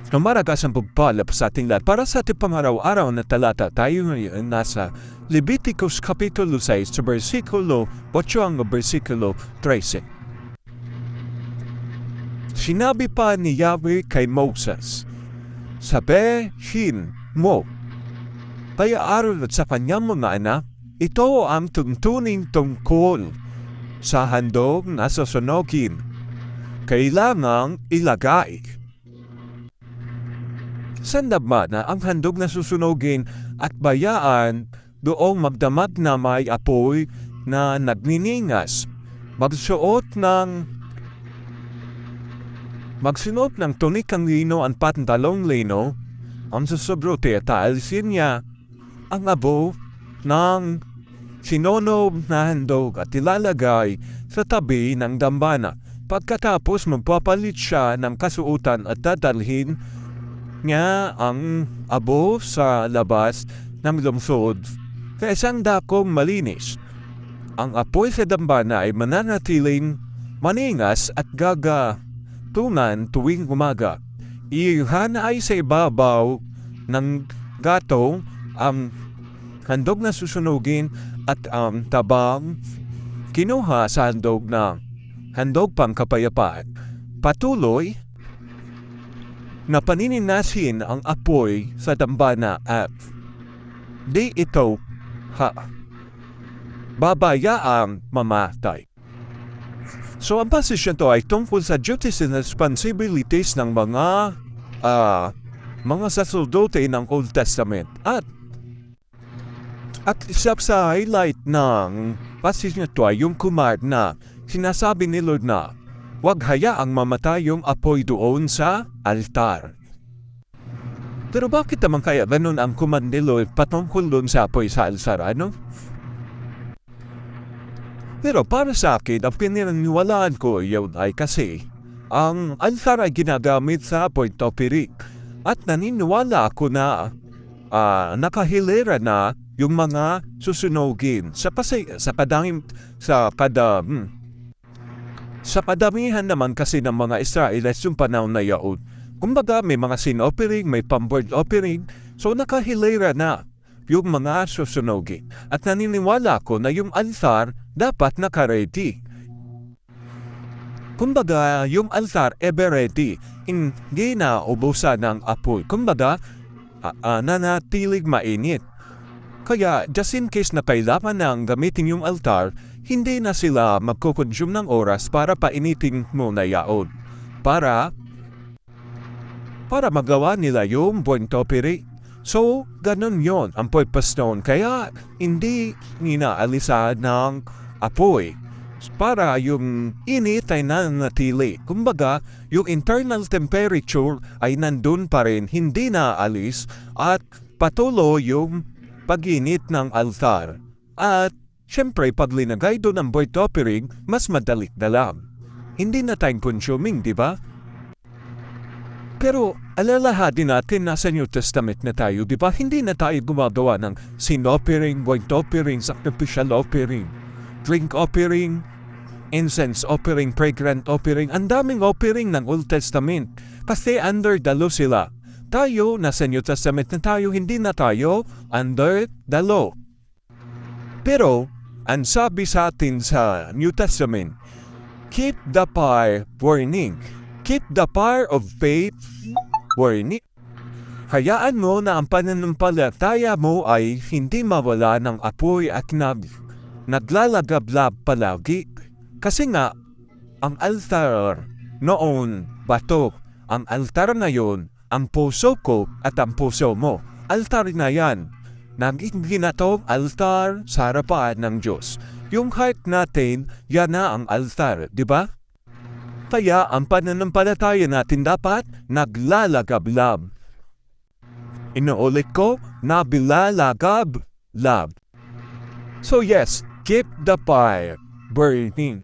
Lumaragas ang pagpalap sa ating lahat. Para sa ating pangaraw-araw na talata, tayo ngayon nasa Leviticus Kapitulo 6 sa versikulo 8 hanggang versikulo 13. Sinabi pa ni Yahweh kay Moses, sabihin mo, kaya Aaron at sa kanyang mga anak, ito ang tuntunin tungkol sa handog na susunogin. Kailangang ilagay sa laman na ang handog na susunogin at bayaan doong magdamag na may apoy na nagniningas. Magsuot ng tunikang lino at pantalong lino, ang susobrote at alisin niya ang abo ng sinonog na handog at ilalagay sa tabi ng dambana. Pagkatapos magpapalit siya ng kasuotan at dadalhin niya ang abo sa labas ng lungsod sa isang dakong malinis. Ang apoy sa dambana ay mananatiling maningas at gagatunan tuwing umaga. Iyan ay sa ibabaw ng gatong ang handog na susunugin at ang tabang kinuha sa handog pang kapayapaan. Patuloy na panininasin ang apoy sa dambana at di ito babayaang mamatay. So ang pasisyon to ay tungkol sa duties and responsibilities ng mga sacerdote ng Old Testament. At isa sa highlight ng pasisyon to ay yung command na sinasabi ni Lord na huwag hayaang mamatay yung apoy doon sa altar. Pero bakit naman kaya ganun ang command ni Lord patungkol doon sa apoy sa altar, ano? Pero para sa akin, ang pinaniniwalaan ko yun ay kasi ang altar ay ginagamit sa point offering. At naniniwala ako na nakahilera na yung mga susunogin sa padamihan naman kasi ng mga Israelites yung panahon na yaon. Kumbaga may mga sin offering, may pamboard offering, so nakahilera na yung mga susunogin. At naniniwala ko na yung altar dapat naka-ready. Kumbaga yung altar ever ready, hindi na ubusan ng apoy. Kumbaga nanatilig mainit. Kaya just in case na kailangan nang gamitin yung altar, hindi na sila magkukonsume ng oras para painitin mo na yaon. Para magawa nila yung point offering. So, ganun yon ang purpose noon. Kaya hindi ninaalisan ng apoy para yung init ay nanatili. Kumbaga, yung internal temperature ay nandun pa rin, hindi naalis at patuloy yung pag-init ng altar. At syempre, pag linagay doon ang point offering, mas madali na lang. Hindi na time consuming, di ba? Pero alalahanin natin nasa New Testament na tayo, di ba? Hindi na tayo gumagawa ng sin offering, point offering, sacrificial offering, drink offering, incense offering, fragrant offering. Ang daming offering ng Old Testament kasi under the law sila. Tayo, nasa New Testament na tayo, hindi na tayo under the law. Pero, ang sabi sa atin sa New Testament, keep the fire burning. Keep the fire of faith burning. Hayaan mo na ang pananampalataya mo ay hindi mawala ng apoy at naglalagablab palagi. Kasi nga, ang altar noon, bato. Ang altar ngayon, ang puso ko at ang puso mo. Altar na yan. Naging ginatong altar sa harapan ng Diyos. Yung heart natin, yan na ang altar, di ba? Kaya ang pananampalataya natin dapat naglalagablab. Inuulit ko, naglalagablab. So yes, keep the fire burning.